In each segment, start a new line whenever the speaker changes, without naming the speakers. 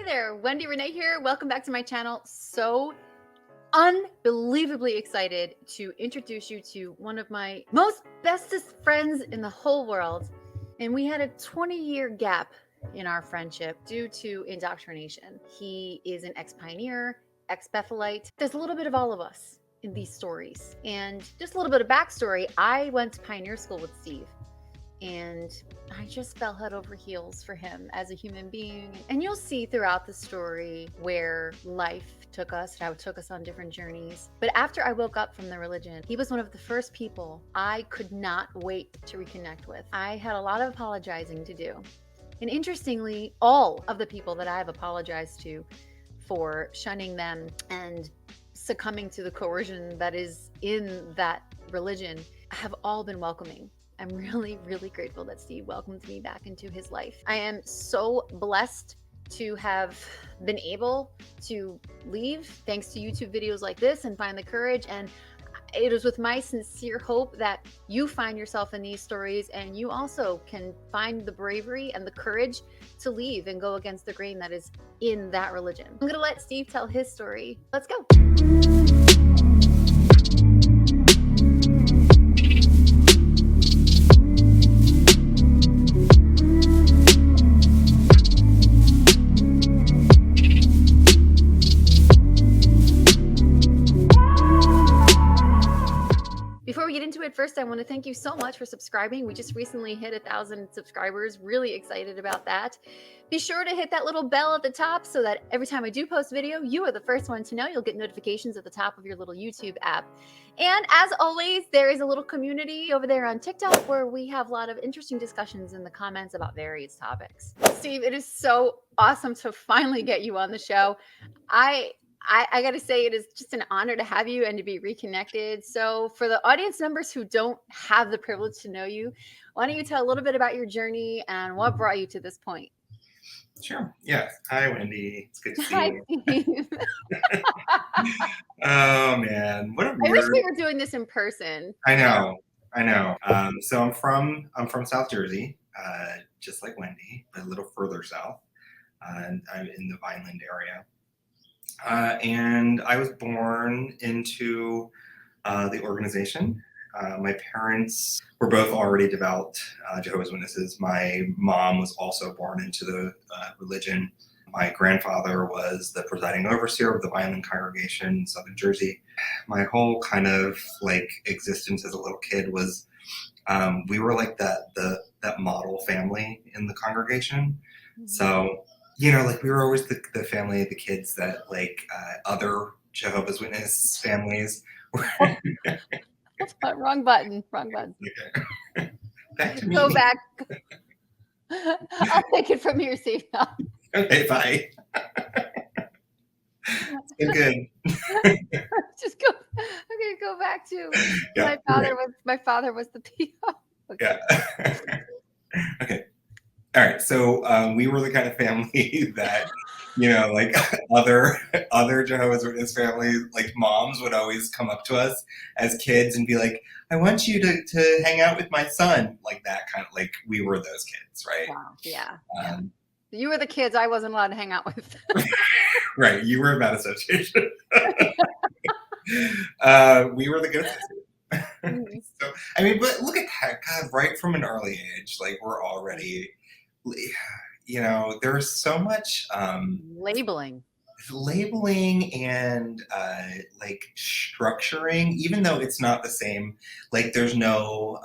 there, Wendirenay here. Welcome back to my channel. So unbelievably excited to introduce you to one of my most bestest friends in the whole world. And we had a 20-year gap in our friendship due to indoctrination. He is an ex-pioneer, ex-Bethelite. There's a little bit of all of us in these stories. And just a little bit of backstory, I went to pioneer school with Steve. And I just fell head over heels for him as a human being. And you'll see throughout the story where life took us, how it took us on different journeys. But after I woke up from the religion, he was one of the first people I could not wait to reconnect with. I had a lot of apologizing to do. And interestingly, all of the people that I have apologized to for shunning them and succumbing to the coercion that is in that religion have all been welcoming. I'm really, really grateful that Steve welcomed me back into his life. I am so blessed to have been able to leave thanks to YouTube videos like this and find the courage. And it is with my sincere hope that you find yourself in these stories and you also can find the bravery and the courage to leave and go against the grain that is in that religion. I'm gonna let Steve tell his story. Let's go. Before we get into it, first I want to thank you so much for subscribing. We just recently hit 1,000 subscribers. Really excited about that. Be sure to hit that little bell at the top so that every time I do post a video, you are the first one to know. You'll get notifications at the top of your little YouTube app. And as always, there is a little community over there on TikTok where we have a lot of interesting discussions in the comments about various topics. Steve, it is so awesome to finally get you on the show. I got to say, it is just an honor to have you and to be reconnected. So for the audience members who don't have the privilege to know you, why don't you tell a little bit about your journey and what brought you to this point?
Sure. Yeah. Hi, Wendy. It's good to see
Hi,
you.
Steve.
Oh, man. What a
I wish
weird...
we were doing this in person.
I know. So I'm from South Jersey, just like Wendy, but a little further south. And I'm in the Vineland area. And I was born into the organization. My parents were both already devout Jehovah's Witnesses. My mom was also born into the religion. My grandfather was the presiding overseer of the Vineland congregation in Southern Jersey. My whole kind of like existence as a little kid was we were like that model family in the congregation. Mm-hmm. So, you know, like we were always the family of the kids that like other Jehovah's Witness families were.
Wrong button.
Okay. Back to me.
Go back. I'll take it from here, Steve.
Okay, bye. It's been good.
Just go. Okay, go back to
yeah,
my father was the PO.
Okay. Yeah. Okay. All right. So we were the kind of family that, you know, like other Jehovah's Witness families, like moms would always come up to us as kids and be like, I want you to hang out with my son. Like that kind of, like we were those kids, right?
Wow. Yeah. You were the kids I wasn't allowed to hang out with.
Right. You were a bad association. We were the good association. So, I mean, but look at that, God, right from an early age, like we're already, you know, there's so much labeling and like structuring, even though it's not the same. Like there's no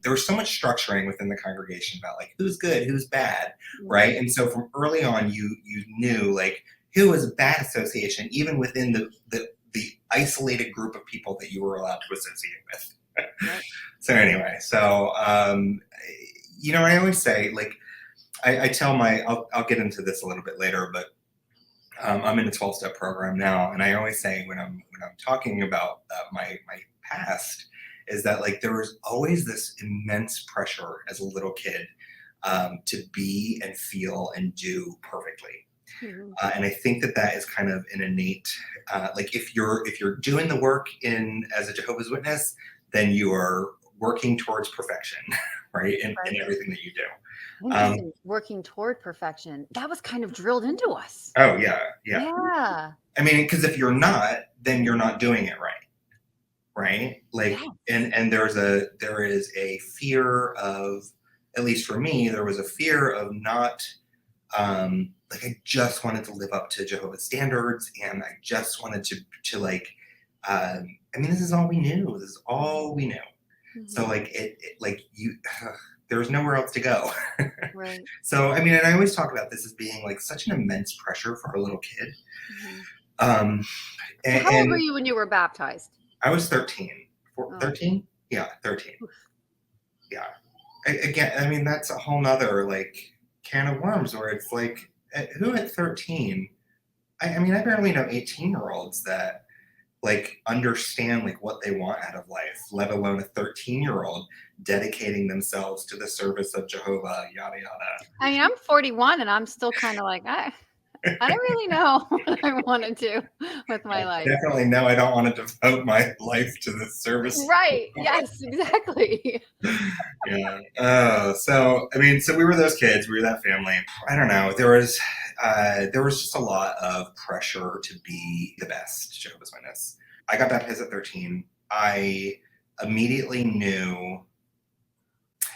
there was so much structuring within the congregation about like who's good, who's bad, right? And so from early on you knew like who was a bad association, even within the isolated group of people that you were allowed to associate with. So anyway, so you know, I always say, like, I tell I'll get into this a little bit later, but I'm in a 12-step program now, and I always say when I'm talking about my past, is that like there was always this immense pressure as a little kid to be and feel and do perfectly. Mm-hmm. And I think that is kind of an innate, like if you're doing the work as a Jehovah's Witness, then you are working towards perfection, right? In everything that you do.
Interesting. Working toward perfection. That was kind of drilled into us.
Oh yeah.
Yeah.
I mean, because if you're not, then you're not doing it right. Right? Like,
Yes.
and there is a fear of, at least for me, there was a fear of not, like I just wanted to live up to Jehovah's standards, and I just wanted to like, I mean, this is all we knew. This is all we knew. So like like you, there's nowhere else to go.
Right.
So I mean, and I always talk about this as being like such an immense pressure for a little kid.
So how old were you when you were baptized?
I was 13. 13? Yeah, 13. Yeah. Again, I mean, that's a whole nother like can of worms where it's like, who at 13? I mean, I barely know 18-year-olds that like understand like what they want out of life, let alone a 13-year-old dedicating themselves to the service of Jehovah, yada yada.
I mean, I'm 41 and I'm still kind of like, I don't really know what I want to do with my life.
Definitely no, I don't want to devote my life to this service.
Right. Yes, exactly.
Yeah. So I mean, so we were those kids, we were that family. I don't know. There was just a lot of pressure to be the best Jehovah's Witness. I got baptized at 13. I immediately knew.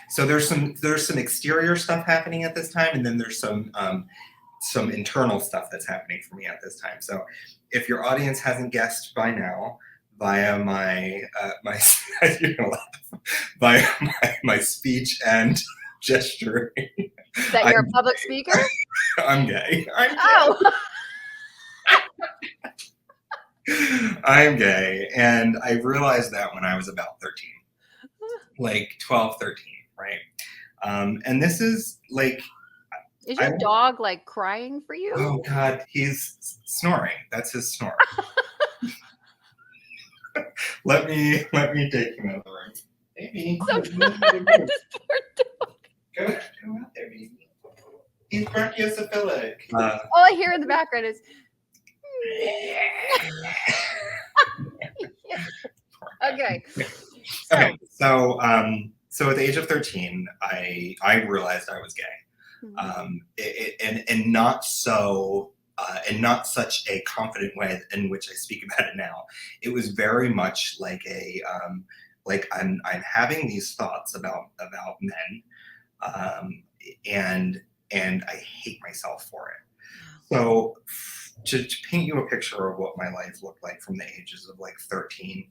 So there's some exterior stuff happening at this time, and then there's some internal stuff that's happening for me at this time. So if your audience hasn't guessed by now, via my via my speech and gesturing,
That you're a public speaker?
I'm gay.
Oh.
I'm gay, and I realized that when I was about 13, like 12, 13, right? And this is like,
is your dog like crying for you?
Oh God, he's snoring. That's his snore. let me take him out of the room. Baby,
so this poor dog.
Go out there, baby. He's brachiocephalic.
All I hear in the background is. Okay.
So at the age of 13, I realized I was gay, and not so, and not such a confident way in which I speak about it now. It was very much like a like I'm having these thoughts about men, and I hate myself for it. So to paint you a picture of what my life looked like from the ages of like 13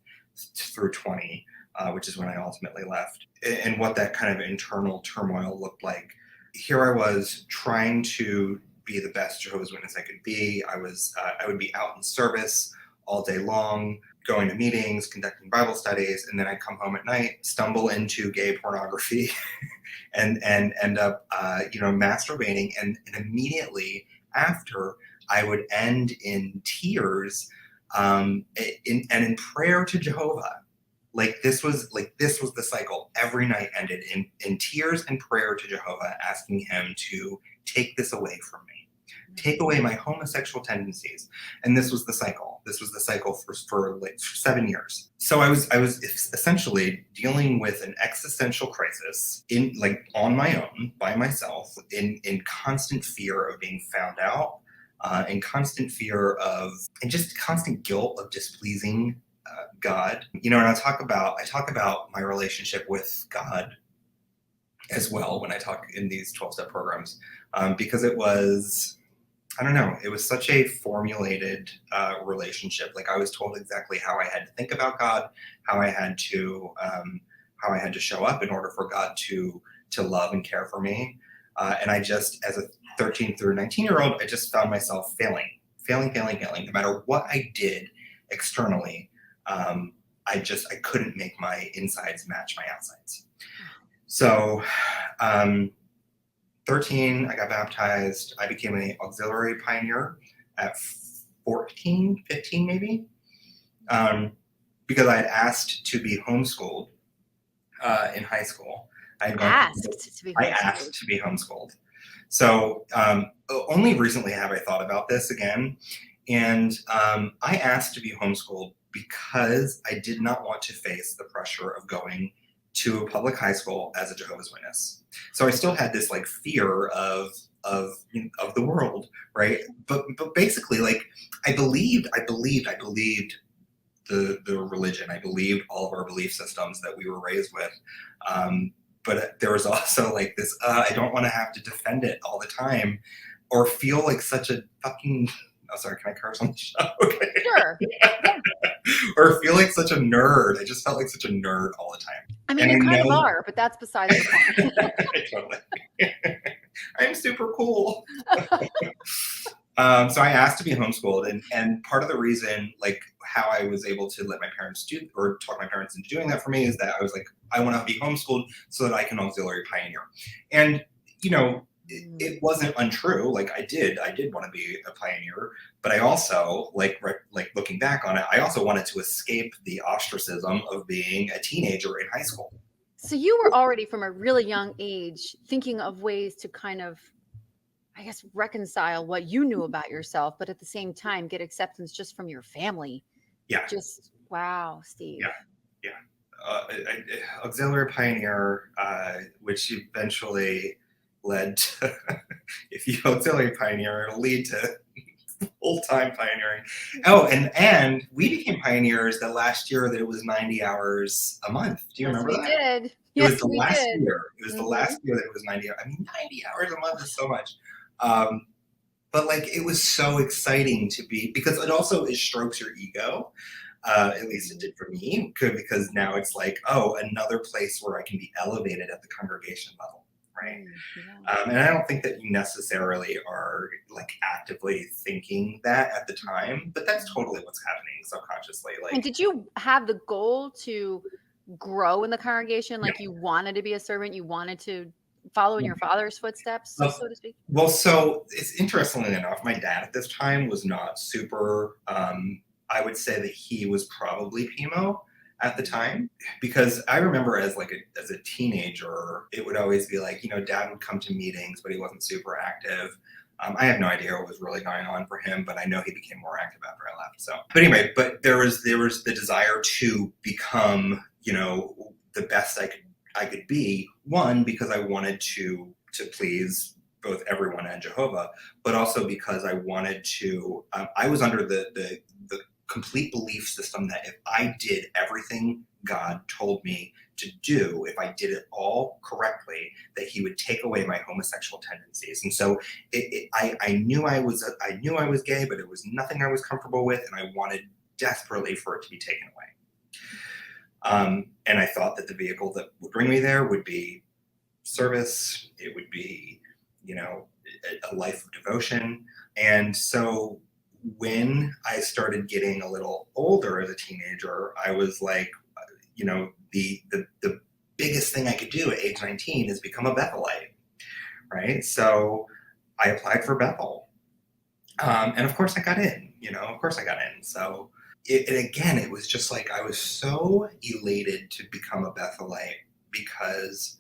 through 20, which is when I ultimately left, and what that kind of internal turmoil looked like. Here I was trying to be the best Jehovah's Witness I could be. I would be out in service all day long, going to meetings, conducting Bible studies, and then I'd come home at night, stumble into gay pornography, and end up masturbating, and immediately after I would end in tears, and in prayer to Jehovah. Like this was the cycle. Every night ended in tears and prayer to Jehovah, asking him to take this away from me, take away my homosexual tendencies. And this was the cycle. This was the cycle for 7 years. So I was essentially dealing with an existential crisis on my own, by myself, in constant fear of being found out, in constant fear of, and just constant guilt of displeasing God. And I talk about my relationship with God as well when I talk in these 12-step programs, because it was, I don't know, it was such a formulated relationship. Like I was told exactly how I had to think about God, how I had to show up in order for God to love and care for me. And I just, as a 13 through 19-year-old, I just found myself failing. No matter what I did externally, I couldn't make my insides match my outsides. So 13, I got baptized. I became an auxiliary pioneer at 14, 15 maybe, because I had asked to be homeschooled in high school. I asked to be homeschooled. So only recently have I thought about this again. And I asked to be homeschooled because I did not want to face the pressure of going to a public high school as a Jehovah's Witness. So I still had this like fear of the world, right? But basically, like I believed the religion. I believed all of our belief systems that we were raised with. But there was also like this, I don't want to have to defend it all the time or feel like such a fucking, oh, sorry, can I curse on the show? Okay.
Sure. Yeah.
Or feel like such a nerd. I just felt like such a nerd all the time.
I mean,
And
you
I
kind of
know-
are, but that's besides the point.
Totally. I'm super cool. So I asked to be homeschooled, and part of the reason, like how I was able to let my parents do or talk my parents into doing that for me is that I was like, I want to be homeschooled so that I can auxiliary pioneer. And you know, it wasn't untrue. Like I did want to be a pioneer, but I also like looking back on it, I also wanted to escape the ostracism of being a teenager in high school.
So you were already from a really young age thinking of ways to kind of, I guess, reconcile what you knew about yourself, but at the same time get acceptance just from your family.
Yeah.
Just wow, Steve.
Yeah. Auxiliary pioneer, which eventually led to, if you auxiliary pioneer, it'll lead to full-time pioneering. Oh, and we became pioneers the last year that it was 90 hours a month. Do you remember that?
Did.
It
Yes,
was the
we
last
did.
year. It was the last year that it was 90 hours. I mean, 90 hours a month is so much. But like, it was so exciting to be, because it also strokes your ego. At least it did for me, because now it's like, oh, another place where I can be elevated at the congregation level, right?
Yeah.
And I don't think that you necessarily are like actively thinking that at the time, but that's totally what's happening subconsciously. Like,
And did you have the goal to grow in the congregation? Like you wanted to be a servant, you wanted to follow in your father's footsteps, so to speak?
Well, so it's interestingly enough, my dad at this time was not super, I would say that he was probably PMO at the time, because I remember as a teenager, it would always be like, you know, dad would come to meetings, but he wasn't super active. I have no idea what was really going on for him, but I know he became more active after I left. So, but anyway, but there was the desire to become, you know, the best I could be. One, because I wanted to please both everyone and Jehovah, but also because I wanted to. I was under the complete belief system that if I did everything God told me to do, if I did it all correctly, that He would take away my homosexual tendencies. And so I knew I was gay, but it was nothing I was comfortable with, and I wanted desperately for it to be taken away. And I thought that the vehicle that would bring me there would be service. It would be, you know, a life of devotion. And so when I started getting a little older as a teenager, I was like, you know, the biggest thing I could do at age 19 is become a Bethelite, right? So I applied for Bethel. And of course I got in, So it was just like, I was so elated to become a Bethelite, because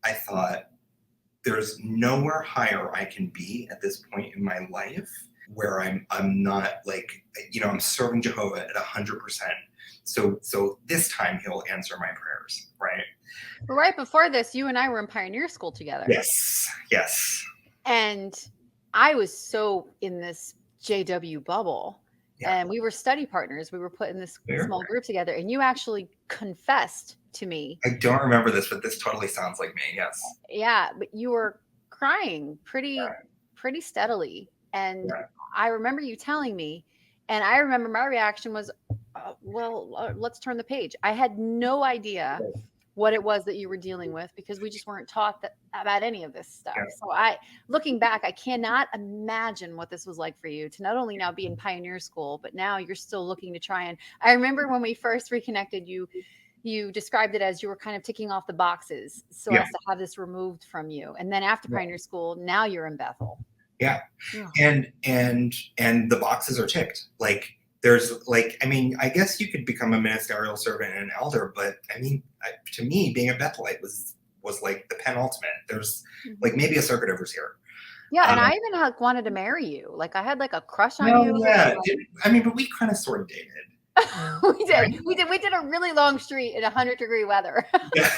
I thought there's nowhere higher I can be at this point in my life where I'm not like, you know, I'm serving Jehovah at 100%. So this time He'll answer my prayers, right?
Well, right before this, you and I were in pioneer school together.
Yes.
And I was so in this JW bubble. Yeah. And we were study partners. We were put in this small group together, and you actually confessed to me.
I don't remember this, but this totally sounds like me. Yes.
Yeah, but you were crying pretty steadily, and I remember you telling me, and I remember my reaction was, let's turn the page. I had no idea what it was that you were dealing with, because we just weren't taught about any of this stuff. Yeah. So looking back, I cannot imagine what this was like for you to not only now be in pioneer school, but now you're still looking to try. And I remember when we first reconnected, you described it as you were kind of ticking off the boxes so as to have this removed from you. And then after pioneer school, now you're in Bethel.
Yeah. And the boxes are ticked. Like, there's like, I mean, I guess you could become a ministerial servant and an elder, but I mean, to me, being a Bethelite was like the penultimate. There's like maybe a circuit overseer.
Yeah, and I even wanted to marry you. Like, I had like a crush on you.
Yeah, I mean, but we kind of sort of dated.
We did a really long street in 100-degree weather.
Yeah.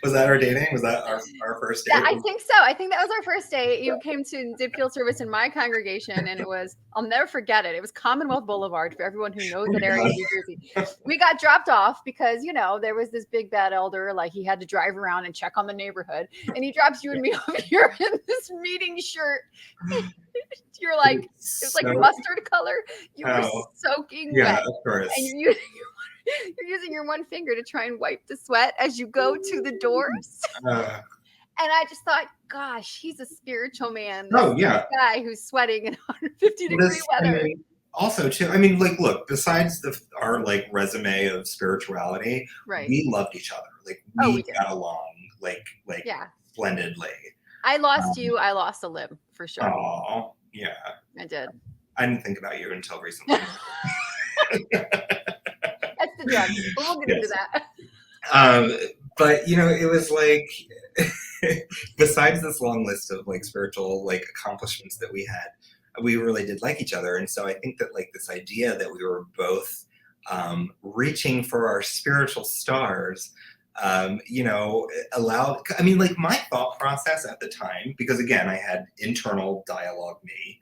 Was that our dating? Was that our first date?
Yeah, I think so. I think that was our first date. You came to did field service in my congregation, and it was, I'll never forget it. It was Commonwealth Boulevard for everyone who knows that area of New Jersey. We got dropped off because, there was this big bad elder, like he had to drive around and check on the neighborhood. And he drops you and me off here in this meeting shirt. You're like, it was like mustard color. You were soaking wet.
Of course.
And you're using your one finger to try and wipe the sweat as you go to the doors. And I just thought, gosh, he's a spiritual man.
Oh, yeah.
Guy who's sweating in 150-degree weather.
Also, too, I mean, like, look, besides our like resume of spirituality,
right,
we loved each other. Like, we got along like splendidly.
I lost you. I lost a limb for sure.
Oh, yeah.
I did.
I didn't think about you until recently.
That's the drug. But we'll get into that.
But it was like, besides this long list of like spiritual like accomplishments that we had, we really did like each other. And so I think that like this idea that we were both reaching for our spiritual stars, allowed, I mean, like my thought process at the time, because again, I had internal dialogue me,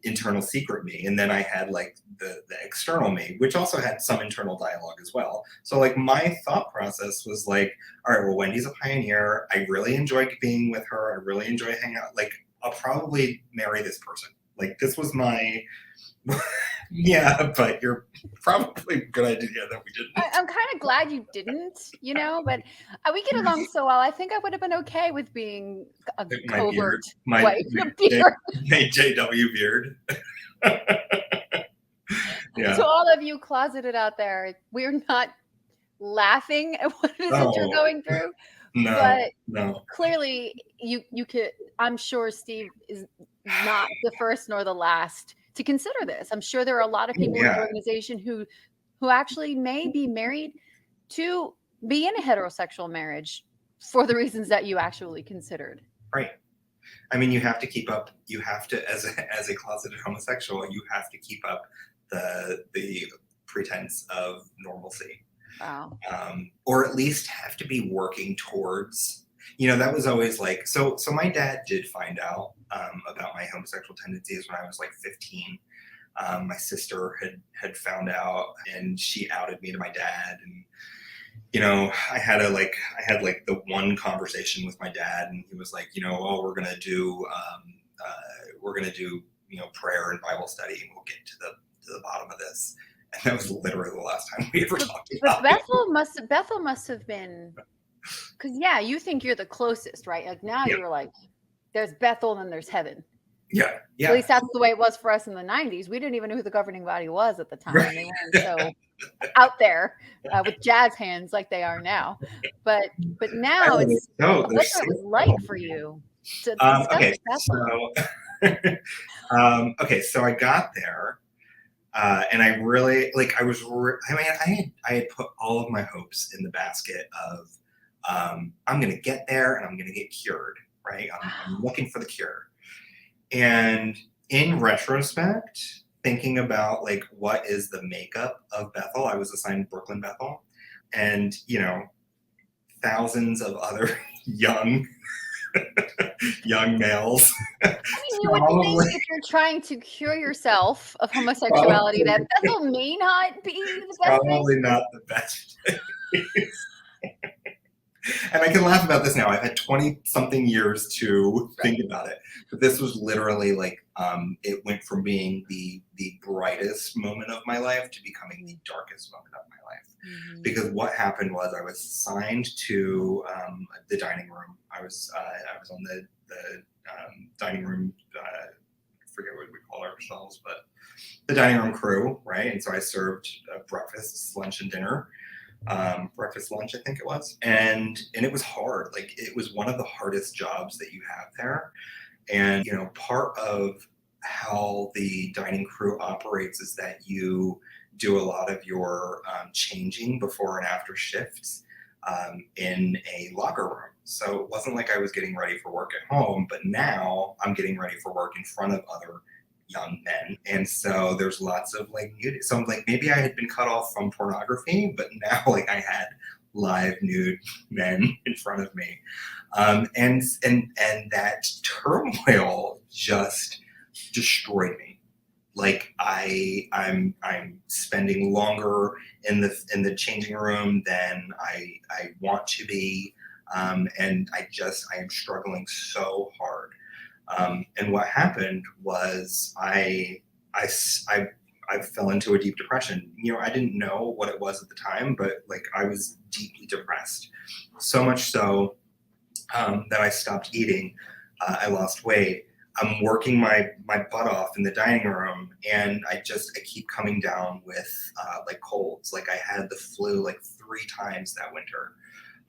internal secret me, and then I had like the external me, which also had some internal dialogue as well. So like my thought process was like, all right, well, Wendy's a pioneer. I really enjoy being with her. I really enjoy hanging out. Like, I'll probably marry this person. Like, this was my, yeah, but you're probably a good idea that we didn't.
I'm kind of glad you didn't, but we get along so well. I think I would have been okay with being a covert wife.
My JW beard. Yeah.
To all of you closeted out there, we're not laughing at what it is that you're going through.
No.
Clearly, you could. I'm sure Steve is not the first nor the last to consider this. I'm sure there are a lot of people in the organization who actually may be married to be in a heterosexual marriage for the reasons that you actually considered.
Right. I mean, you have to keep up. You have to, as a closeted homosexual, you have to keep up the pretense of normalcy.
Wow.
Or at least have to be working towards, that was always like, so my dad did find out about my homosexual tendencies when I was like 15. My sister had found out, and she outed me to my dad. And, I had the one conversation with my dad, and he was like, we're going to do prayer and Bible study, and we'll get to the bottom of this. And that was literally the last time we ever talked about it.
Bethel must have been, because you think you're the closest, right? Like now you're like, there's Bethel and then there's heaven.
Yeah.
At least that's the way it was for us in the 90s. We didn't even know who the governing body was at the time. Right. They weren't so out there with jazz hands like they are now. But now it's what it was like for you to discuss Bethel.
So I got there. And I really I had put all of my hopes in the basket of I'm going to get there and I'm going to get cured, right? I'm looking for the cure. And in retrospect, thinking about like what is the makeup of Bethel, I was assigned Brooklyn Bethel, and thousands of other young males.
I mean, you would think if you're trying to cure yourself of homosexuality, that Bethel may not be the best.
Probably not the best. And I can laugh about this now. I've had 20-something years to think about it. But this was literally like, it went from being the brightest moment of my life to becoming the darkest moment of my life. Mm-hmm. Because what happened was I was assigned to the dining room. I was on the dining room, I forget what we call ourselves, but the dining room crew, right? And so I served breakfast, lunch, and dinner. Breakfast, lunch, I think it was. And it was hard. Like, it was one of the hardest jobs that you have there. And, part of how the dining crew operates is that you do a lot of your changing before and after shifts in a locker room. So it wasn't like I was getting ready for work at home, but now I'm getting ready for work in front of other young men. And so there's lots of like nudity. So I'm like, maybe I had been cut off from pornography, but now like I had live nude men in front of me. And that turmoil just destroyed me. Like I'm spending longer in the changing room than I want to be. And I am struggling so hard. And what happened was I fell into a deep depression. You know, I didn't know what it was at the time, but like I was deeply depressed. So much so that I stopped eating. I lost weight. I'm working my butt off in the dining room, and I keep coming down with like colds. Like I had the flu like 3 times that winter.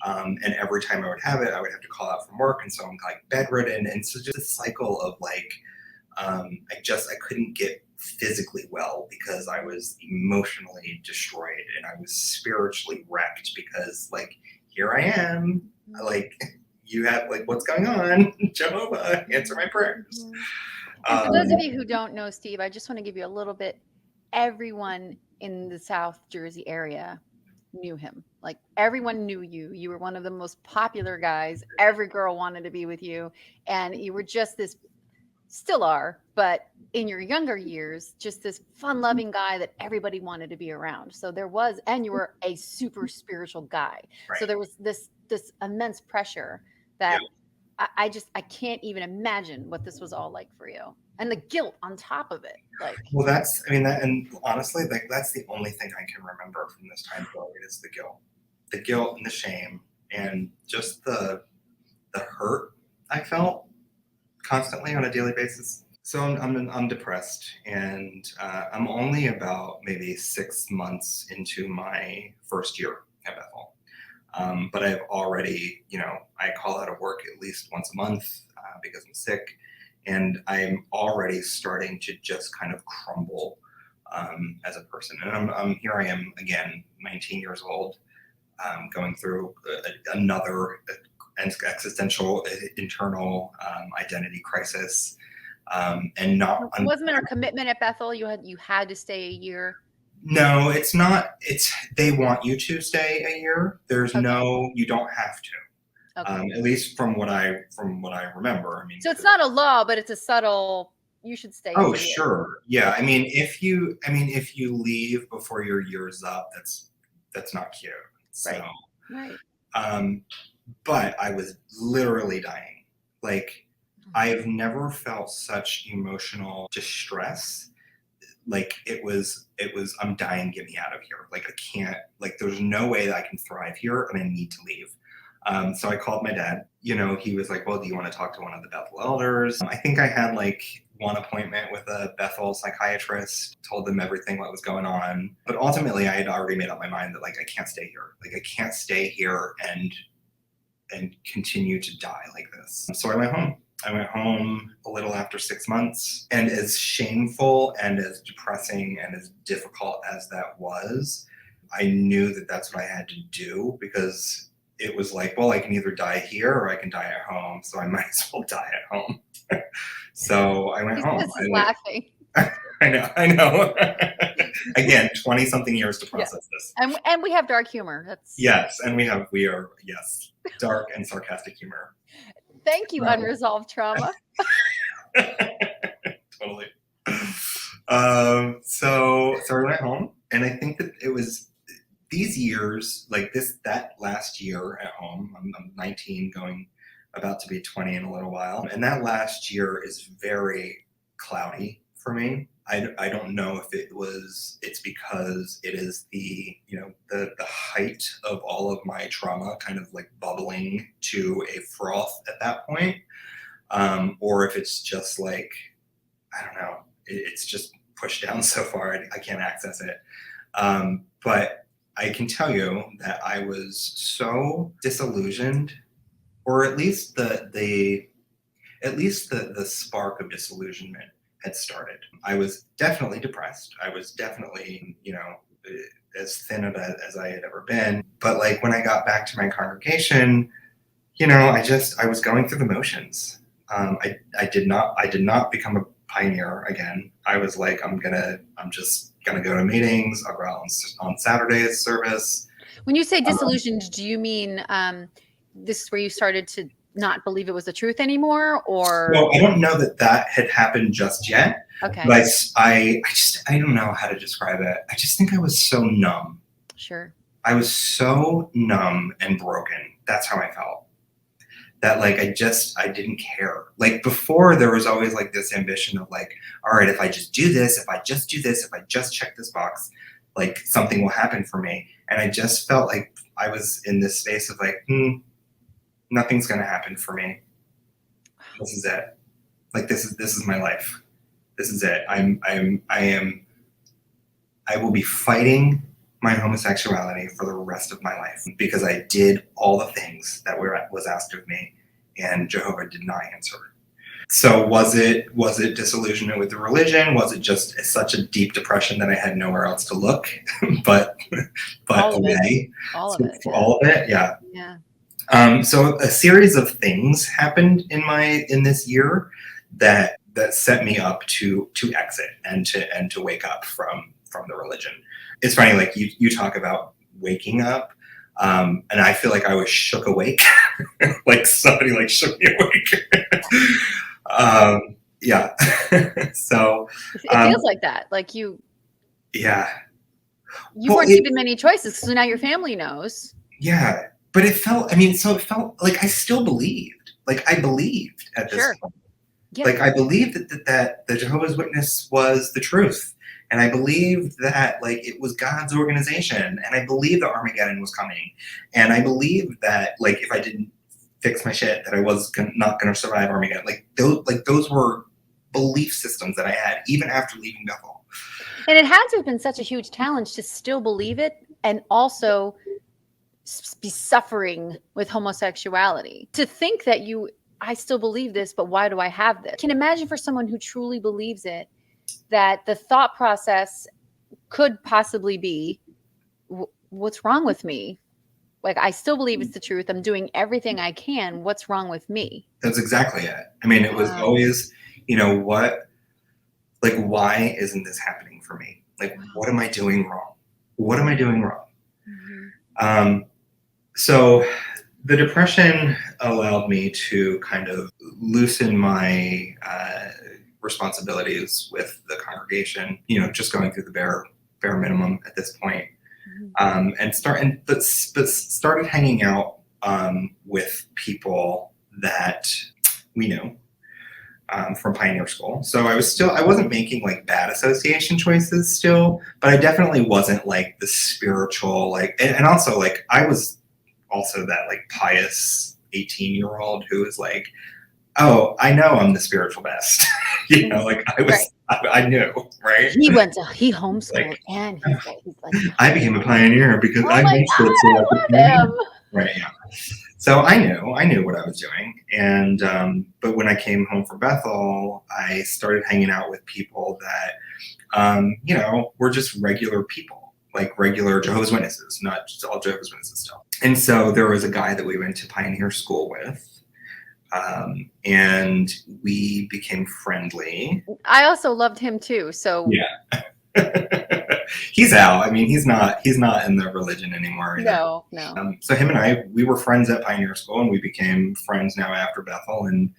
And every time I would have it, I would have to call out from work. And so I'm like bedridden. And so just a cycle of like, I couldn't get physically well because I was emotionally destroyed, and I was spiritually wrecked because like, here I am, like, you have like, what's going on? Jehovah, answer my prayers.
And for those of you who don't know Steve, I just want to give you a little bit. Everyone in the South Jersey area knew him. Like everyone knew you. You were one of the most popular guys. Every girl wanted to be with you. And you were just this, still are, but in your younger years, just this fun-loving guy that everybody wanted to be around. So there was, and you were a super spiritual guy.
Right.
So there was this immense pressure that I can't even imagine what this was all like for you. And the guilt on top of it. Like,
well, and honestly, like that's the only thing I can remember from this time period is the guilt and the shame, and just the hurt I felt constantly on a daily basis. So I'm depressed, and I'm only about maybe 6 months into my first year at Bethel. But I've already, I call out of work at least once a month because I'm sick, and I'm already starting to just kind of crumble as a person. And here I am again, 19 years old, going through another existential internal identity crisis, and not.
Wasn't there a commitment at Bethel? You had to stay a year.
No, it's not. They want you to stay a year. There's no, you don't have to. Okay. At least from what I remember. I mean,
so it's not a law, but it's a subtle. You should stay.
Oh, sure, yeah. I mean, if you leave before your year's up, that's not cute. So,
right.
But I was literally dying. Like, I've never felt such emotional distress. Like it was, I'm dying, get me out of here. Like I can't, like there's no way that I can thrive here, and I need to leave. So I called my dad. He was like, well, do you want to talk to one of the Bethel elders? I think I had like one appointment with a Bethel psychiatrist, told them everything what was going on. But ultimately I had already made up my mind that like, I can't stay here. Like I can't stay here and continue to die like this. So I went home. I went home a little after 6 months, and as shameful and as depressing and as difficult as that was, I knew that that's what I had to do, because it was like, well, I can either die here or I can die at home, so I might as well die at home. So I went home.
This is laughing.
I know. Again, 20 something years to process this.
And we have dark humor. That's
yes, and we are dark and sarcastic humor.
Thank you, unresolved trauma.
Totally. So I went home, and I think that it was these years, like that last year at home. I'm 19, about to be 20 in a little while, and that last year is very cloudy for me. I don't know if it's because it is the height of all of my trauma kind of like bubbling to a froth at that point, or if it's just like, I don't know, it's just pushed down so far I can't access it. But I can tell you that I was so disillusioned, or at least the spark of disillusionment had started. I was definitely depressed. I was definitely, as thin as I had ever been. But like when I got back to my congregation, I was going through the motions. I did not become a Pioneer again. I was like, I'm just gonna go to meetings. I'll go out on Saturday's service.
When you say disillusioned, do you mean this is where you started to not believe it was the truth anymore, or?
Well, I don't know that had happened just yet.
Okay.
But I don't know how to describe it. I just think I was so numb.
Sure.
I was so numb and broken. That's how I felt. That like I didn't care. Like before, there was always like this ambition of like, all right, if I just do this, if I just check this box, like something will happen for me. And I just felt like I was in this space of like, nothing's gonna happen for me. This is it. Like this is my life. This is it. I will be fighting my homosexuality for the rest of my life because I did all the things that was asked of me, and Jehovah did not answer. So was it disillusionment with the religion? Was it just such a deep depression that I had nowhere else to look but
all
away?
All of it.
All of it, yeah.
Yeah.
So a series of things happened in this year that set me up to exit and to wake up from the religion. It's funny, like you talk about waking up, and I feel like I was shook awake, like somebody like shook me awake. Yeah. So
it feels like that, like you.
Yeah.
You weren't given many choices, so now your family knows.
Yeah, but it felt. I mean, so it felt like I still believed. Like I believed at this point. Yeah. Like I believed that the Jehovah's Witness was the truth. And I believed that like it was God's organization, and I believed that Armageddon was coming, and I believed that like if I didn't fix my shit, that I was not going to survive Armageddon. Like those were belief systems that I had even after leaving Bethel.
And it had to have been such a huge challenge to still believe it, and also be suffering with homosexuality. To think that I still believe this, but why do I have this? I can imagine for someone who truly believes it, that the thought process could possibly be, what's wrong with me? Like, I still believe it's the truth. I'm doing everything I can. What's wrong with me?
That's exactly it. I mean, it was always, why isn't this happening for me? Like, what am I doing wrong? What am I doing wrong? Mm-hmm. So the depression allowed me to kind of loosen my responsibilities with the congregation, just going through the bare minimum at this point. And started hanging out with people that we knew from Pioneer School. So I wasn't making like bad association choices still, but I definitely wasn't like the spiritual, like, and also like I was also that like pious 18-year-old who was like, oh, I know I'm the spiritual best. Like I was, right. I knew, right?
He homeschooled, like, and he's like,
I became a pioneer because I homeschooled.
I love him.
Right, yeah. So I knew what I was doing. And, but when I came home from Bethel, I started hanging out with people that, were just regular people, like regular Jehovah's Witnesses, not just all Jehovah's Witnesses still. And so there was a guy that we went to Pioneer School with. And we became friendly. I
also loved him too. So
yeah, he's out. I mean, he's not in the religion anymore.
No.
So him and I, we were friends at Pioneer School, and we became friends now after Bethel. And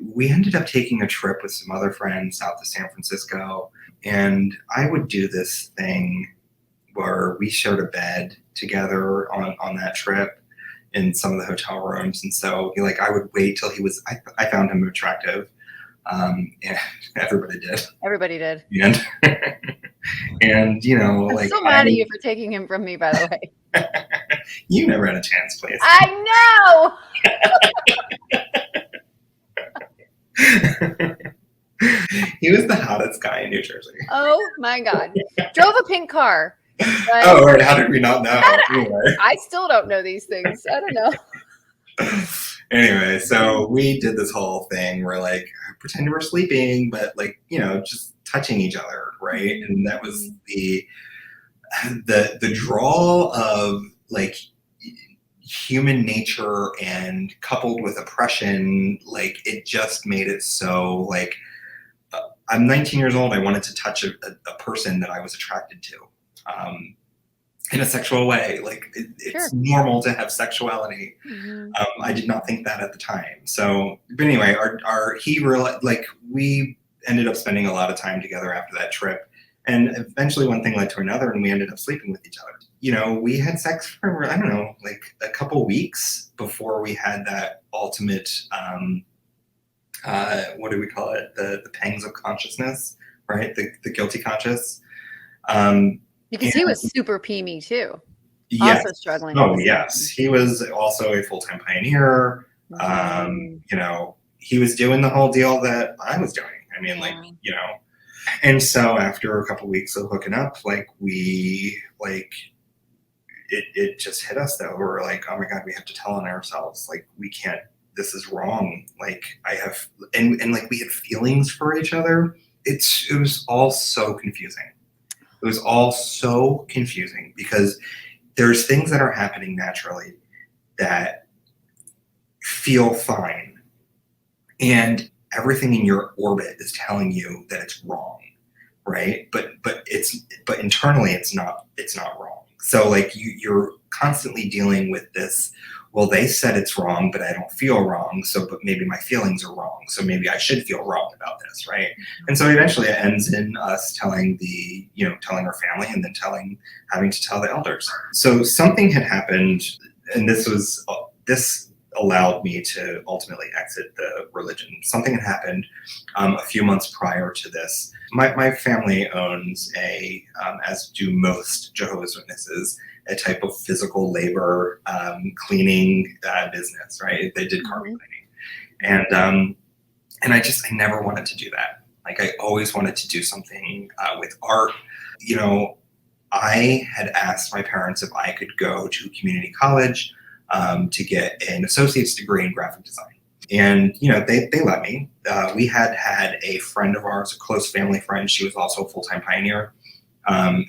we ended up taking a trip with some other friends out to San Francisco. And I would do this thing where we shared a bed together on that trip in some of the hotel rooms. And so I would wait till I found him attractive. And everybody did. And
I'm so mad at you for taking him from me, by the way.
You never had a chance, please.
I
know. He was the hottest guy in New Jersey.
Oh my God. Drove a pink car.
Oh, right. How did we not know?
I still don't know these things. I don't know.
Anyway, so we did this whole thing where pretend we're sleeping, but just touching each other, right? And that was the draw of human nature, and coupled with oppression, it just made it so I'm 19 years old. I wanted to touch a person that I was attracted to. In a sexual way, like it's normal to have sexuality. I did not think that at the time. So, but anyway, he realized, like, we ended up spending a lot of time together after that trip, and eventually one thing led to another, and we ended up sleeping with each other. You know, we had sex for, I don't know, like a couple weeks before we had that ultimate, what do we call it? The pangs of consciousness, right? The guilty conscious.
Because he was super preemie too.
Yes.
Also struggling.
Oh, yes. He was also a full-time pioneer. You know, he was doing the whole deal that I was doing. I mean, like, you know, and so after a couple weeks of hooking up, like it just hit us though. We're like, oh my God, we have to tell on ourselves. Like, we can't, this is wrong. Like I have, and like we had feelings for each other. It was all so confusing. It was all so confusing because there's things that are happening naturally that feel fine, and everything in your orbit is telling you that it's wrong, right? But internally it's not wrong. So like you're constantly dealing with this. Well, they said it's wrong, but I don't feel wrong. So, but maybe my feelings are wrong. So maybe I should feel wrong about this, right? And so eventually it ends in us telling telling our family, and then having to tell the elders. So something had happened, and this allowed me to ultimately exit the religion. Something had happened a few months prior to this. My family owns as do most Jehovah's Witnesses, a type of physical labor cleaning business, right? They did carpet cleaning. And I never wanted to do that. Like I always wanted to do something with art. You know, I had asked my parents if I could go to community college to get an associate's degree in graphic design. And, you know, they let me. We had a friend of ours, a close family friend. She was also a full-time pioneer,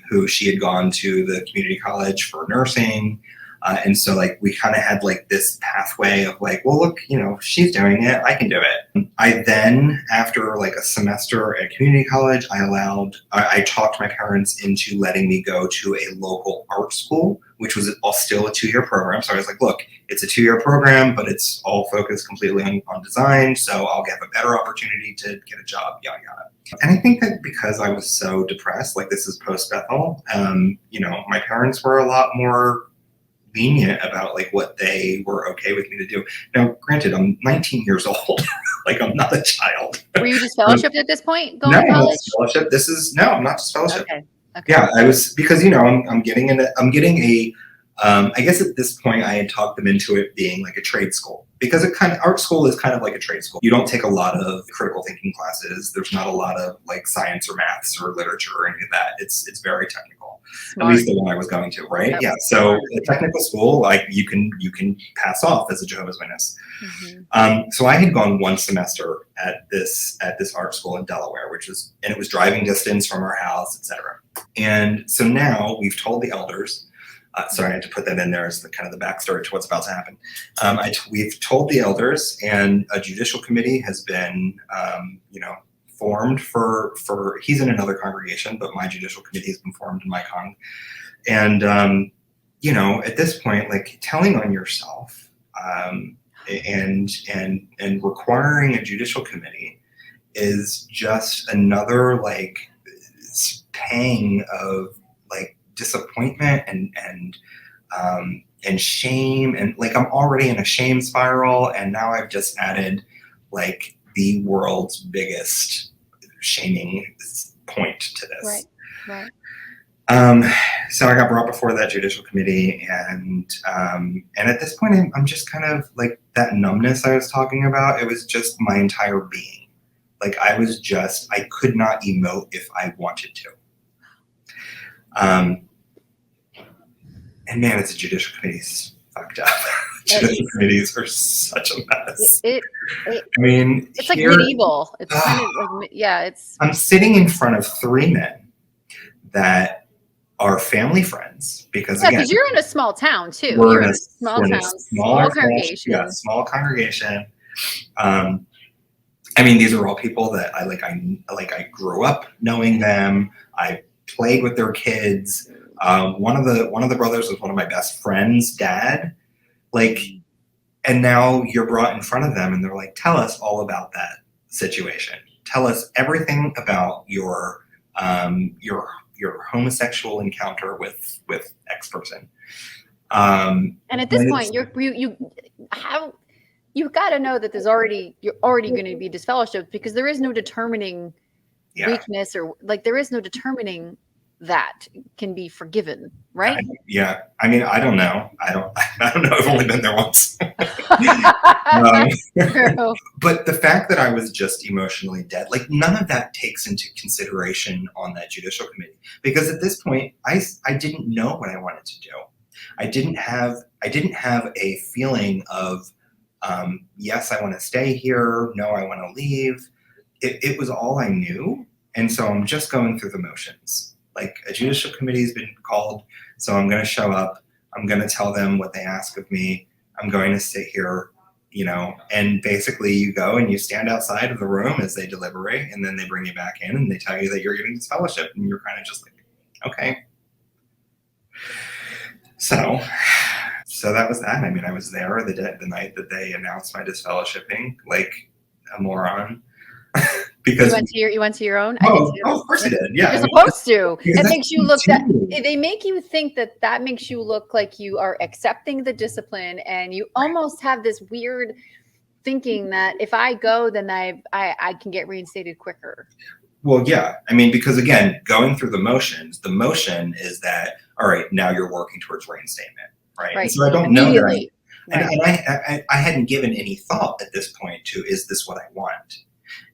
who she had gone to the community college for nursing. And so like we kind of had like this pathway of like, well, look, you know, she's doing it, I can do it. I then, after like a semester at community college, I talked my parents into letting me go to a local art school, which was still a 2-year program. So I was like, look, it's a 2-year program, but it's all focused completely on design. So I'll have a better opportunity to get a job, yada, yada. And I think that because I was so depressed, like this is post Bethel, you know, my parents were a lot more lenient about like what they were okay with me to do. Now, granted, I'm 19 years old. Like I'm not a child.
Were you just fellowshipped at this point?
No, I'm not fellowship. I'm not just fellowship.
Okay.
Yeah, I was, because, you know, I'm getting a, I guess at this point I had talked them into it being like a trade school, because art school is kind of like a trade school. You don't take a lot of critical thinking classes. There's not a lot of like science or maths or literature or any of that. It's very technical. Smart. At least the one I was going to, right? Yeah. So a technical school, like you can pass off as a Jehovah's Witness. So I had gone one semester at this art school in Delaware, and it was driving distance from our house, etc. And so now we've told the elders. Sorry, I had to put that in there as the kind of the backstory to what's about to happen. We've told the elders, and a judicial committee has been, formed for. He's in another congregation, but my judicial committee has been formed in my con. And at this point, like telling on yourself, and requiring a judicial committee is just another like pang of like disappointment and shame, and like I'm already in a shame spiral, and now I've just added like the world's biggest shaming point to this.
Right.
So I got brought before that judicial committee, and at this point I'm just kind of like that numbness I was talking about. It was just my entire being. Like I could not emote if I wanted to. And man, it's a judicial committee's fucked up. Judicial committees are such a mess. I mean,
it's like medieval. It's kind of like, it's.
I'm sitting in front of 3 men that are family friends, because
because you're in a small town too.
You're in a
small town, small congregation.
Yeah, small congregation. I mean, these are all people that I grew up knowing them. I played with their kids. One of the brothers was one of my best friends' dad. Like, and now you're brought in front of them and they're like, tell us all about that situation. Tell us everything about your homosexual encounter with X person.
And at this point, you've got to know that you're already going to be disfellowshipped, because there is no determining weakness, or like there is no determining that can be forgiven, right?
I mean, I don't know. I don't know. I've only been there once. But the fact that I was just emotionally dead, like none of that takes into consideration on that judicial committee, because at this point, I didn't know what I wanted to do. I didn't have a feeling of, yes, I want to stay here. No, I want to leave. It was all I knew. And so I'm just going through the motions. Like, a judicial committee has been called, so I'm going to show up. I'm going to tell them what they ask of me. I'm going to sit here, and basically you go and you stand outside of the room as they deliberate, and then they bring you back in and they tell you that you're getting disfellowship, and you're kind of just like, okay. So that was that. I mean, I was there the night that they announced my disfellowshipping, like a moron. Because
you went to your own.
Oh, of course I did. Yeah,
you're supposed to. It makes you look they make you think that makes you look like you are accepting the discipline, and you almost have this weird thinking that if I go, then I can get reinstated quicker.
Well, yeah. I mean, because again, going through the motion is that, all right, now you're working towards reinstatement, right? And so I don't know that I hadn't given any thought at this point to, is this what I want?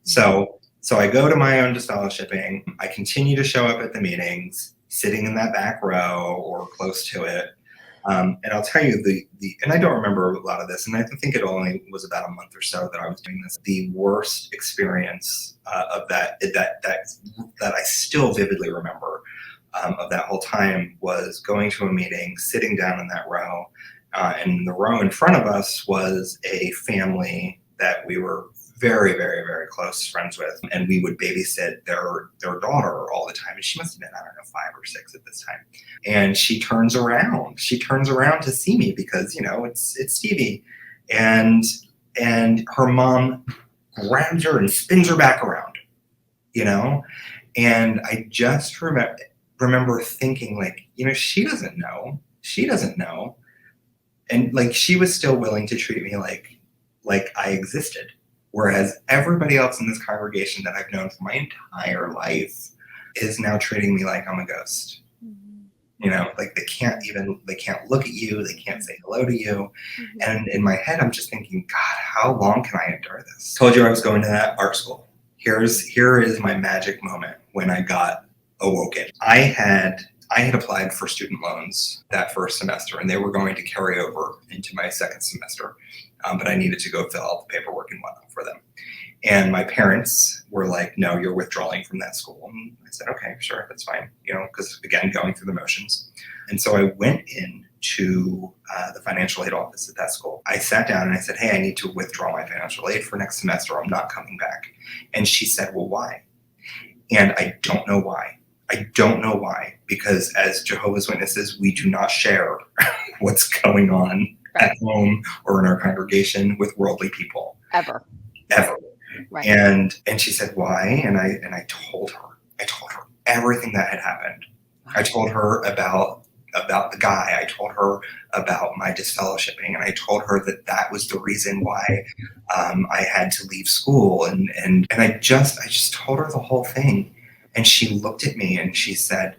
So I go to my own disfellowshipping. I continue to show up at the meetings, sitting in that back row or close to it. And I'll tell you and I don't remember a lot of this, and I think it only was about a month or so that I was doing this. The worst experience of that I still vividly remember of that whole time was going to a meeting, sitting down in that row, and the row in front of us was a family that we were very, very, very close friends with, and we would babysit their daughter all the time. And she must have been, I don't know, 5 or 6 at this time. And she turns around to see me because, it's Stevie. And her mom grabs her and spins her back around, and I just remember thinking, like, she doesn't know. And like, she was still willing to treat me like I existed. Whereas everybody else in this congregation that I've known for my entire life is now treating me like I'm a ghost. Like they can't look at you. They can't say hello to you. Mm-hmm. And in my head, I'm just thinking, God, how long can I endure this? Told you I was going to that art school. Here is my magic moment when I got awoken. I had applied for student loans that first semester, and they were going to carry over into my second semester. But I needed to go fill out the paperwork and whatnot for them. And my parents were like, no, you're withdrawing from that school. And I said, okay, sure, that's fine. Because again, going through the motions. And so I went in to the financial aid office at that school. I sat down and I said, hey, I need to withdraw my financial aid for next semester. I'm not coming back. And she said, well, why? And I don't know why. Because as Jehovah's Witnesses, we do not share what's going on at home or in our congregation with worldly people. Ever. Right. And she said, why? And I told her everything that had happened. Wow. I told her about the guy. I told her about my disfellowshipping, and I told her that was the reason why I had to leave school. And I just told her the whole thing. And she looked at me and she said,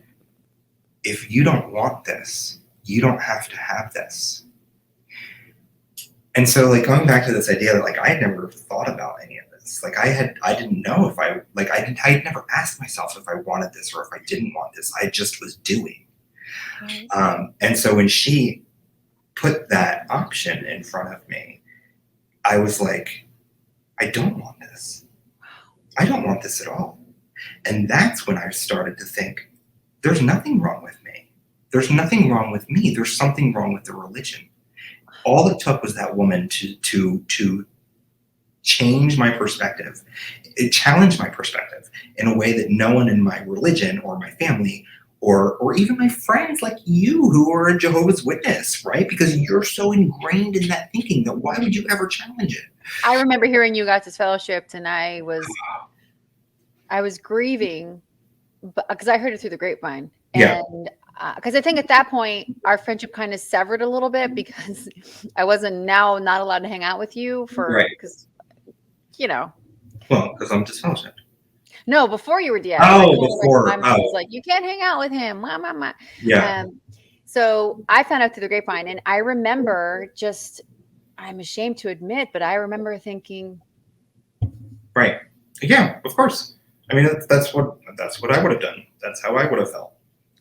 if you don't want this, you don't have to have this. And so, like, going back to this idea that, like, I had never thought about any of this. Like, I didn't know if I never asked myself if I wanted this or if I didn't want this. I just was doing. Right. And so when she put that option in front of me, I was like, I don't want this. I don't want this at all. And that's when I started to think, there's nothing wrong with me. There's nothing wrong with me. There's something wrong with the religion. All it took was that woman to changed my perspective. It challenged my perspective in a way that no one in my religion or my family or even my friends like you who are a Jehovah's Witness, right? Because you're so ingrained in that thinking that why would you ever challenge it?
I remember hearing you got disfellowshipped, and I was grieving, because I heard it through the grapevine.
Yeah.
And because I think at that point our friendship kind of severed a little bit, because I wasn't now not allowed to hang out with you because
Well, because I'm disfellowshipped.
No, before you were DS.
Before.
My mom was like, you can't hang out with him.
Yeah.
So I found out through the grapevine, and I remember I'm ashamed to admit, but I remember thinking,
right. Yeah, of course. I mean, that's what I would have done. That's how I would have felt.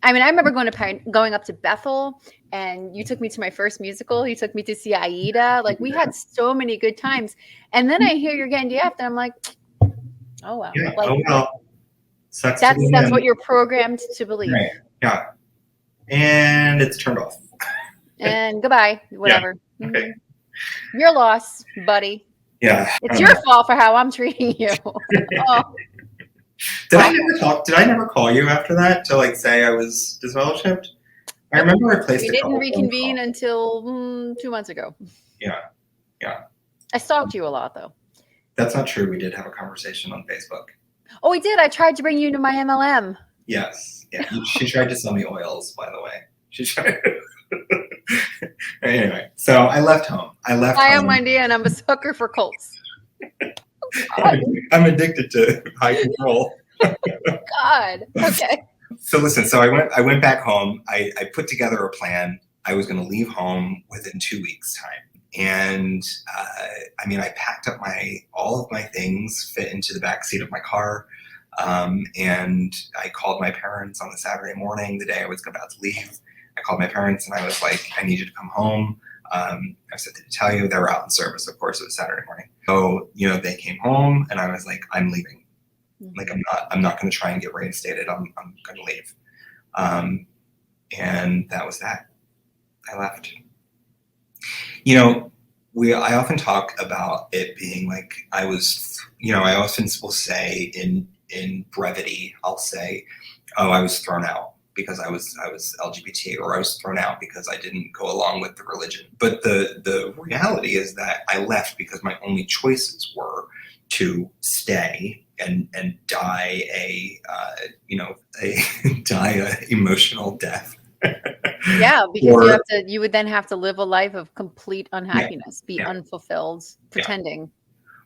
I mean, I remember going up to Bethel, and you took me to my first musical. You took me to see Aida. Like, we had so many good times. And then I hear you're getting DF'd, and I'm like, oh well.
Yeah.
Like,
oh well. Sucks
that's
to be
what you're programmed to believe.
Right. Yeah. And it's turned off.
And goodbye. Whatever.
Yeah. Okay.
Your loss, buddy.
Yeah.
It's your fault for how I'm treating you. Oh.
Did I never call you after that to like say I was disfellowshipped? I remember I placed.
We didn't reconvene until 2 months ago.
Yeah. Yeah.
I stalked you a lot, though.
That's not true. We did have a conversation on Facebook.
Oh, we did. I tried to bring you to my MLM.
Yes. Yeah. She tried to sell me oils, by the way. She tried. Anyway, so I left home.
I am Wendy, and I'm a sucker for cults.
I'm addicted to high control.
God. Okay.
So listen. So I went back home. I put together a plan. I was going to leave home within 2 weeks' time. And I packed up all of my things, fit into the back seat of my car. And I called my parents on the Saturday morning, the day I was about to leave. I called my parents and I was like, I need you to come home. I said, did I tell you? They were out in service, of course. It was Saturday morning. So, they came home and I was like, I'm leaving. Mm-hmm. Like, I'm not going to try and get reinstated. I'm going to leave. And that was that. I left. I often talk about it being like I often will say in brevity, I'll say, oh, I was thrown out because I was LGBT, or I was thrown out because I didn't go along with the religion. But the reality is that I left because my only choices were to stay and die a emotional death.
Yeah, because you would then have to live a life of complete unhappiness, be unfulfilled, pretending.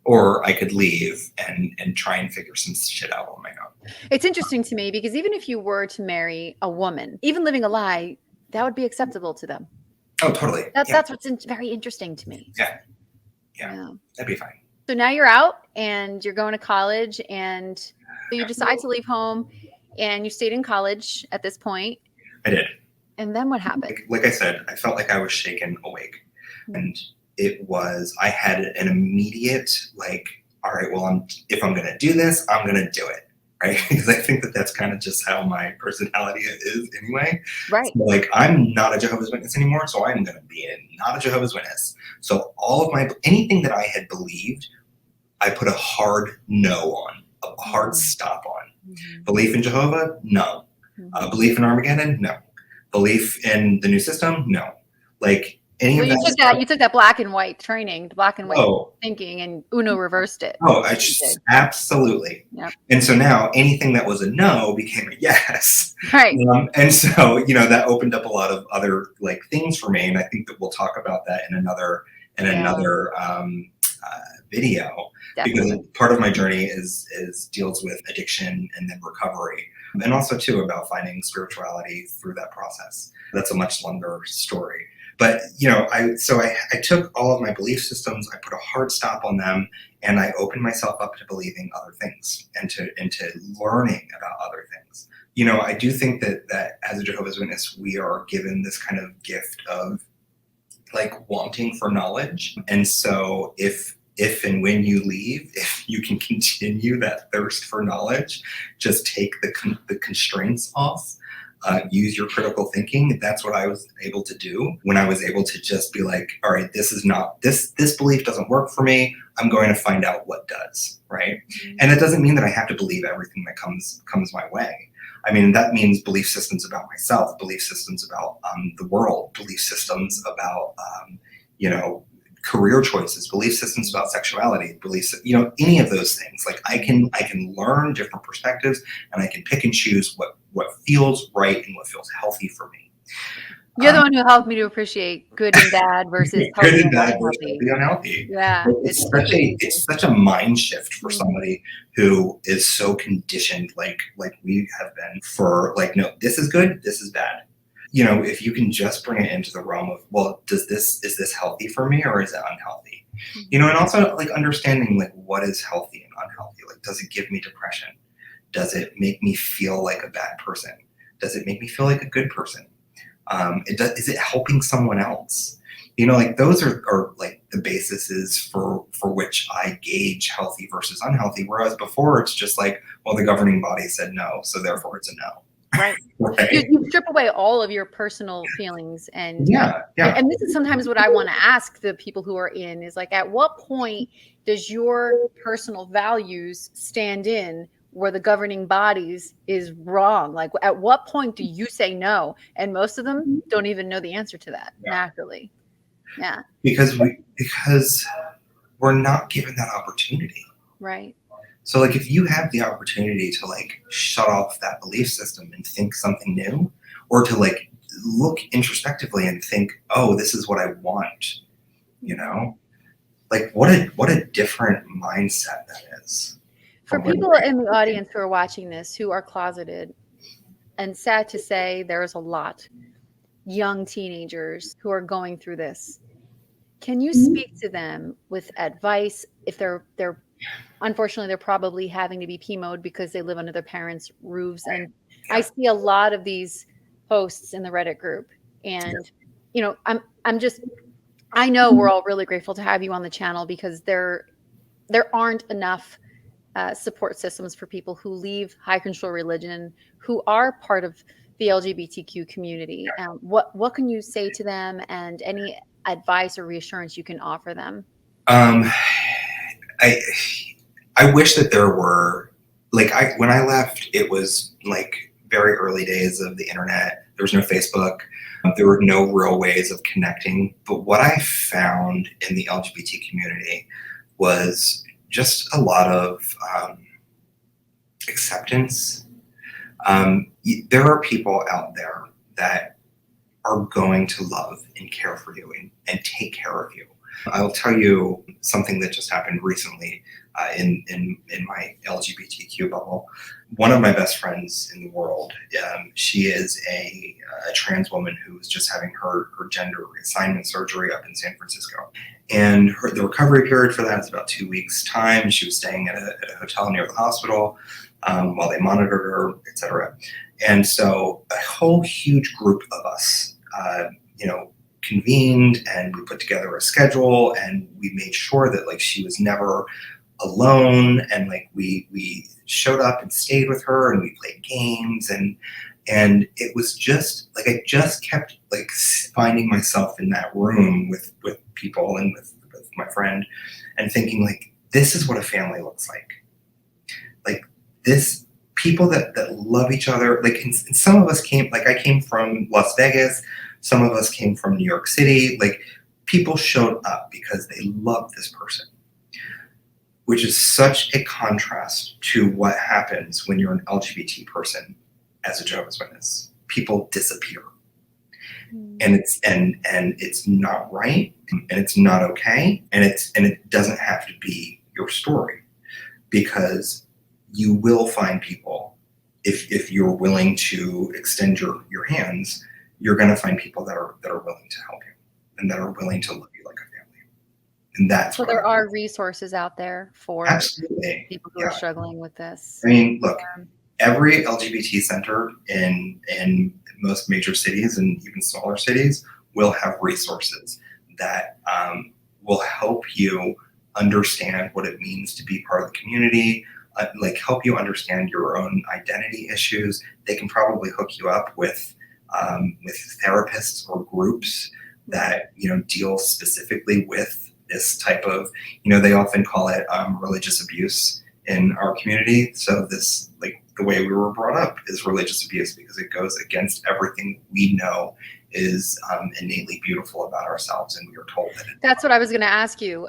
Or I could leave and try and figure some shit out on my own.
It's interesting to me because even if you were to marry a woman, even living a lie, that would be acceptable to them.
Oh, totally.
That's what's very interesting to me.
Yeah. That'd be fine.
So now you're out and you're going to college, and so you decide to leave home, and you stayed in college at this point.
I did.
And then what happened?
Like I said, I felt like I was shaken awake. And I had an immediate, like, all right, well, if I'm going to do this, I'm going to do it. Right. Because I think that's kind of just how my personality is anyway.
Right.
So, like, I'm not a Jehovah's Witness anymore. So I'm going to be not a Jehovah's Witness. So anything that I had believed, I put a hard no on, a hard stop on. Mm-hmm. Belief in Jehovah? No. Mm-hmm. Belief in Armageddon? No. Belief in the new system? No. Like, you
took that black and white training, the black and white thinking, and Uno reversed it.
Oh, absolutely. Yep. And so now anything that was a no became a yes.
Right.
And so, that opened up a lot of other like things for me. And I think that we'll talk about that in another video. Definitely. Because part of my journey deals with addiction and then recovery. And also too about finding spirituality through that process. That's a much longer story. But, I took all of my belief systems, I put a hard stop on them, and I opened myself up to believing other things and to learning about other things. I do think that as a Jehovah's Witness, we are given this kind of gift of like wanting for knowledge. And so if and when you leave, if you can continue that thirst for knowledge, just take the constraints off. use your critical thinking. That's what I was able to do when I was able to just be like, all right, this is not, this belief doesn't work for me. I'm going to find out what does, right? And it doesn't mean that I have to believe everything that comes my way. I mean, that means belief systems about myself, belief systems about the world, belief systems about, career choices, belief systems about sexuality, beliefs, any of those things. Like I can learn different perspectives, and I can pick and choose what feels right and what feels healthy for me.
You're the one who helped me to appreciate good and bad versus
Good
healthy
and
and
bad versus
unhealthy.
healthy, unhealthy.
Yeah,
It's such a mind shift for somebody who is so conditioned, like we have been, for like, no, this is good, this is bad. If you can just bring it into the realm of, well, is this healthy for me, or is it unhealthy? And also like understanding like what is healthy and unhealthy. Like, does it give me depression? Does it make me feel like a bad person? Does it make me feel like a good person? Is it helping someone else? Like those are like the bases for which I gauge healthy versus unhealthy. Whereas before it's just like, well, the governing body said no, so therefore it's a no.
Right.
Right?
You strip away all of your personal feelings, and
Yeah.
and this is sometimes what I want to ask the people who are in is like, at what point does your personal values stand in where the governing bodies is wrong? Like, at what point do you say no? And most of them don't even know the answer to that naturally. Yeah.
Because we're not given that opportunity.
Right.
So like if you have the opportunity to like shut off that belief system and think something new, or to like look introspectively and think, oh, this is what I want, like what a different mindset that is.
For people in the audience who are watching this who are closeted, and sad to say, there's a lot young teenagers who are going through this. Can you speak to them with advice if they're unfortunately they're probably having to be PMO'd because they live under their parents' roofs? And I see a lot of these posts in the Reddit group, and I know we're all really grateful to have you on the channel, because there aren't enough support systems for people who leave high control religion, who are part of the LGBTQ community. What can you say to them, and any advice or reassurance you can offer them?
I wish that there were, like, when I left, it was like very early days of the internet. There was no Facebook. There were no real ways of connecting. But what I found in the LGBT community was just a lot of acceptance. There are people out there that are going to love and care for you and take care of you. I'll tell you something that just happened recently in my LGBTQ bubble. One of my best friends in the world, she is a trans woman who was just having her gender reassignment surgery up in San Francisco. And the recovery period for that is about 2 weeks' time. She was staying at a hotel near the hospital while they monitored her, etc. And so a whole huge group of us, convened, and we put together a schedule, and we made sure that like she was never alone, and like we showed up and stayed with her, and we played games, and it was just like I just kept like finding myself in that room with people and with my friend, and thinking like, this is what a family looks like. Like this, people that love each other. Like, and some of us came, like I came from Las Vegas. Some of us came from New York City. Like, people showed up because they loved this person, which is such a contrast to what happens when you're an LGBT person as a Jehovah's Witness. People disappear, and it's not right, and it's not okay, and it doesn't have to be your story, because you will find people, if you're willing to extend your hands. You're going to find people that are willing to help you, and that are willing to love you like a family. And that's
so there are resources out there for
absolutely
people who are struggling with this.
I mean, look, every LGBT center in most major cities and even smaller cities will have resources that will help you understand what it means to be part of the community, like help you understand your own identity issues. They can probably hook you up with therapists or groups that deal specifically with this type of, they often call it religious abuse in our community. So this, like, the way we were brought up is religious abuse because it goes against everything we know is innately beautiful about ourselves, and we were told that.
That's what I was going to ask you.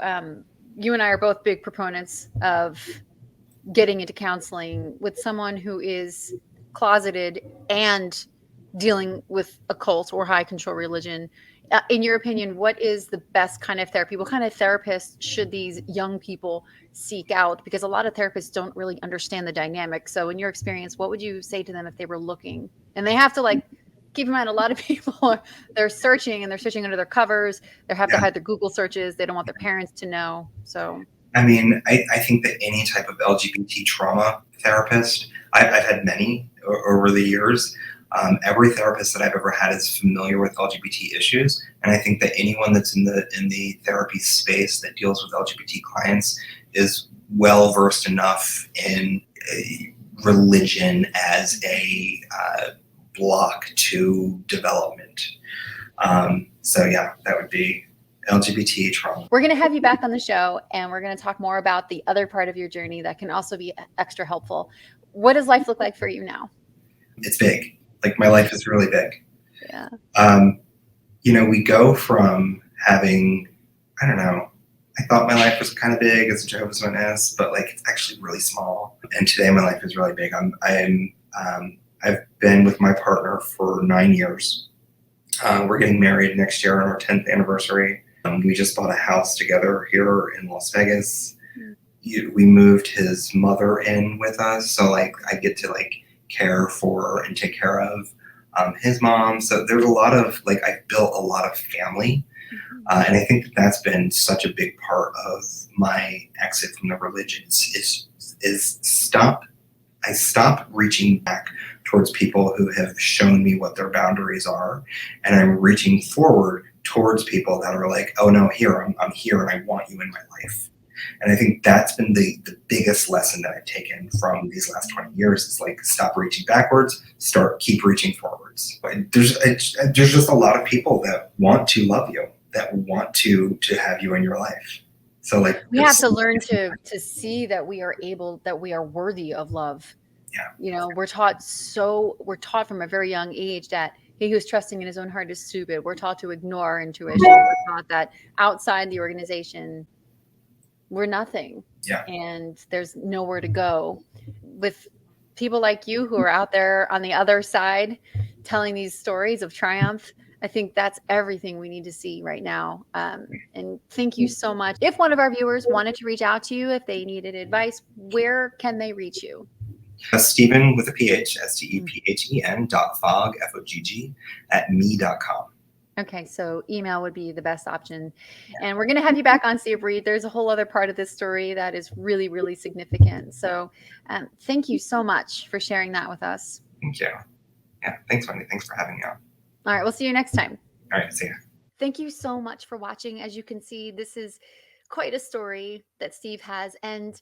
You and I are both big proponents of getting into counseling with someone who is closeted and dealing with a cult or high control religion. In your opinion, what is the best kind of therapy? What kind of therapist should these young people seek out? Because a lot of therapists don't really understand the dynamic. So in your experience, what would you say to them if they were looking? And they have to, like, keep in mind, a lot of people they're searching and they're searching under their covers. They have to hide their Google searches. They don't want their parents to know. So
I mean, I think that any type of LGBT trauma therapist, I've had many over the years. Every therapist that I've ever had is familiar with LGBT issues, and I think that anyone that's in the therapy space that deals with LGBT clients is well versed enough in religion as a block to development. So yeah, that would be LGBT trauma.
We're going to have you back on the show, and we're going to talk more about the other part of your journey that can also be extra helpful. What does life look like for you now?
It's big. Like, my life is really big.
Yeah.
We go from having, I don't know, I thought my life was kind of big as a Jehovah's Witness, but like, it's actually really small. And today my life is really big. I've been with my partner for 9 years. We're getting married next year on our 10th anniversary. We just bought a house together here in Las Vegas. We moved his mother in with us, so like I get to like care for and take care of his mom. So there's a lot of, like, I've built a lot of family, and I think that that's been such a big part of my exit from the religions is stop reaching back towards people who have shown me what their boundaries are, and I'm reaching forward towards people that are like, oh no, I'm here and I want you in my life. And I think that's been the biggest lesson that I've taken from these last 20 years is like, stop reaching backwards, keep reaching forwards. There's just a lot of people that want to love you, that want to have you in your life. So like,
we have to learn to see that we are worthy of love.
Yeah.
We're taught from a very young age that he who's trusting in his own heart is stupid. We're taught to ignore intuition. We're taught that outside the organization, we're nothing.
Yeah.
And there's nowhere to go. With people like you who are out there on the other side telling these stories of triumph, I think that's everything we need to see right now. And thank you so much. If one of our viewers wanted to reach out to you, if they needed advice, where can they reach you?
Stephen with a PH, STEPHEN.fogg, FOGG, @me.com.
Okay, so email would be the best option. And we're going to have you back on, Sea of Reed. There's a whole other part of this story that is really, really significant. So thank you so much for sharing that with us.
Thank you. Yeah, thanks, Wendy. Thanks for having me on.
All right, we'll see you next time.
All right, see ya.
Thank you so much for watching. As you can see, this is quite a story that Steve has. And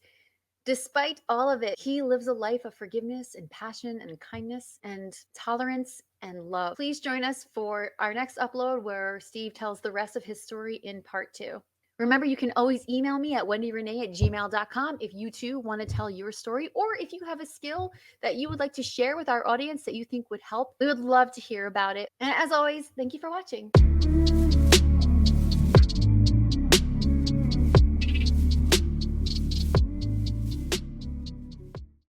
despite all of it, he lives a life of forgiveness and passion and kindness and tolerance and love. Please join us for our next upload where Steve tells the rest of his story in part 2. Remember, you can always email me at wendirenay@gmail.com if you too want to tell your story, or if you have a skill that you would like to share with our audience that you think would help. We would love to hear about it. And as always, thank you for watching.